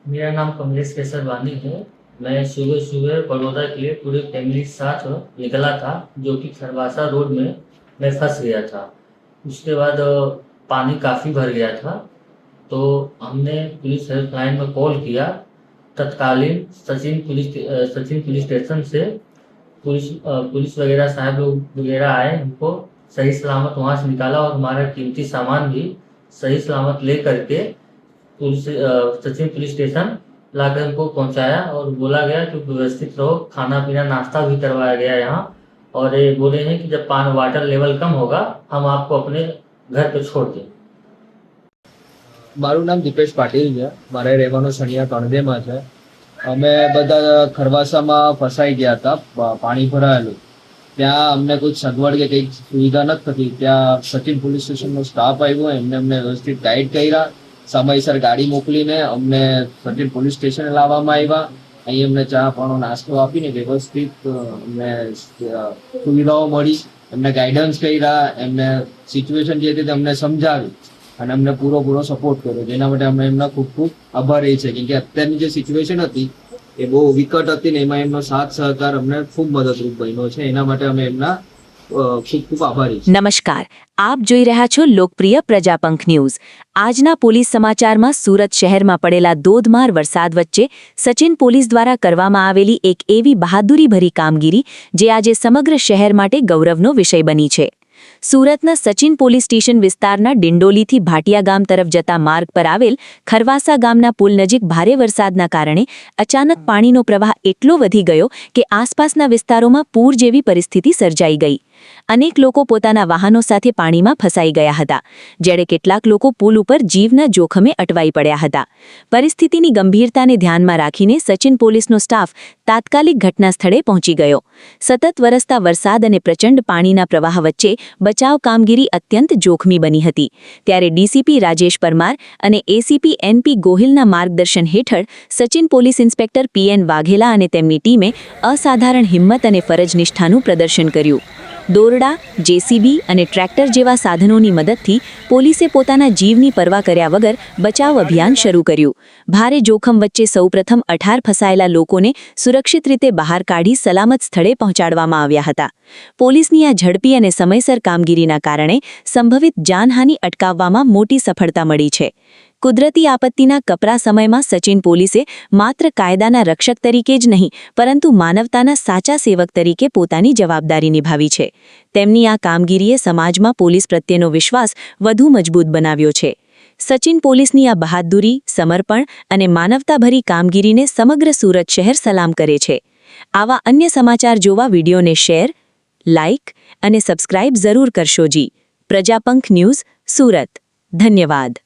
मेरा नाम कमलेश केसरवानी है। मैं सुबह-सुबह बड़ौदा के लिए पूरे फैमिली के साथ निकला था, जो कि खरवासा रोड में मैं फँस गया था। उसके बाद पानी काफ़ी भर गया था, तो हमने पुलिस हेल्पलाइन में कॉल किया। तत्कालीन सचिन पुलिस स्टेशन से पुलिस वगैरह साहब लोग वगैरह आए, हमको सही सलामत वहाँ से निकाला और हमारा कीमती सामान भी सही सलामत ले करके सचिन पुलिस स्टेशन लाकर हमको पहुंचाया और बोला गया कि व्यवस्थित रहो। खाना पीना नाश्ता भी करवाया गया यहाँ, और ये बोले हैं कि जब पानी वाटर लेवल कम होगा हम आपको अपने घर पे छोड़ दें। મારું નામ દીપેશ પાટીલ છે. મારે રહેવાનું સણિયા કણદેમાં છે. અમે બધા ખરવાસામાં ફસાઈ ગયા હતા. પાણી ભરાયેલું ત્યાં અમને કોઈ સગવડ કે કંઈક સુવિધા નથી થતી. ત્યાં સચિન પોલીસ સ્ટેશનનો સ્ટાફ આવ્યો, એમને અમને વ્યવસ્થિત ગાઈડ કર્યા, સમયસર ગાડી મોકલીને અમને સચિન પોલીસ સ્ટેશને લાવવામાં આવ્યા. અહીં અમને ચા પાણો નાસ્તો આપીને વ્યવસ્થિત અમને સુવિધાઓ મળી. એમને ગાઈડન્સ કર્યા, એમને સિચ્યુએશન જે હતી તે અમને સમજાવી અને અમને પૂરો સપોર્ટ કર્યો, જેના માટે અમે એમના ખૂબ ખૂબ આભારી છે. કેમ કે અત્યારની જે સિચ્યુએશન હતી એ બહુ વિકટ હતી ને એમાં એમનો સાથ સહકાર અમને ખૂબ મદદરૂપ બન્યો છે. એના માટે અમે એમના ખૂબ ખૂબ આભારી છીએ. નમસ્કાર, આપ જોઈ રહ્યા છો લોકપ્રિય પ્રજાપંખ ન્યૂઝ. આજના પોલીસ સમાચારમાં સુરત શહેરમાં પડેલા ધોધમાર વરસાદ વચ્ચે સચિન પોલીસ દ્વારા કરવામાં આવેલી એક એવી બહાદુરીભરી કામગીરી જે આજે સમગ્ર શહેર માટે ગૌરવનો વિષય બની છે. સુરતના સચિન પોલીસ સ્ટેશન વિસ્તારના ડિંડોલીથી ભાટિયા ગામ તરફ જતા માર્ગ પર આવેલ ખરવાસા ગામના પુલ નજીક ભારે વરસાદના કારણે અચાનક પાણીનો પ્રવાહ એટલો વધી ગયો કે આસપાસના વિસ્તારોમાં પૂર જેવી પરિસ્થિતિ સર્જાઈ ગઈ. અનેક લોકો પોતાના વાહનો સાથે પાણીમાં ફસાઈ ગયા હતા, જ્યારે કેટલાક લોકો પુલ ઉપર જીવના જોખમે અટવાઈ પડ્યા હતા. પરિસ્થિતિની ગંભીરતાને ધ્યાનમાં રાખીને સચિન પોલીસનો સ્ટાફ તાત્કાલિક ઘટના સ્થળે પહોંચી ગયો. સતત વરસતા વરસાદ અને પ્રચંડ પાણીના પ્રવાહ વચ્ચે બચાવ કામગીરી અત્યંત જોખમી બની હતી. ત્યારે ડીસીપી રાજેશ પરમાર અને એસીપી એનપી ગોહિલના માર્ગદર્શન હેઠળ Sachin police inspector PN Vaghela અને તેમની ટીમે અસાધારણ હિંમત અને ફરજ નિષ્ઠાનું પ્રદર્શન કર્યું. દોરડા, જેસીબી અને ટ્રેક્ટર જેવા સાધનોની મદદથી પોલીસે પોતાના જીવની પરવા કર્યા વગર બચાવ અભિયાન શરૂ કર્યું. ભારે જોખમ વચ્ચે સૌપ્રથમ 18 ફસાયેલા લોકોને સુરક્ષિત રીતે બહાર કાઢી સલામત સ્થળે પહોંચાડવામાં આવ્યા હતા. પોલીસની આ ઝડપી અને સમયસર કામગીરીના કારણે સંભવિત જાનહાનિ અટકાવવામાં મોટી સફળતા મળી છે. કુદરતી આપત્તિના કપરા સમયમાં સચિન પોલીસે માત્ર કાયદાના રક્ષક તરીકે જ નહીં, પરંતુ માનવતાના સાચા સેવક તરીકે પોતાની જવાબદારી નિભાવી છે. તેમની આ કામગીરીએ સમાજમાં પોલીસ પ્રત્યેનો વિશ્વાસ વધુ મજબૂત બનાવ્યો છે. સચિન પોલીસની આ બહાદુરી, સમર્પણ અને માનવતાભરી કામગીરીને સમગ્ર સુરત શહેર સલામ કરે છે. આવા અન્ય સમાચાર જોવા વિડીયોને શેર, લાઇક અને સબસ્ક્રાઇબ જરૂર કરશો જી. પ્રજાપંખ ન્યૂઝ, સુરત. ધન્યવાદ.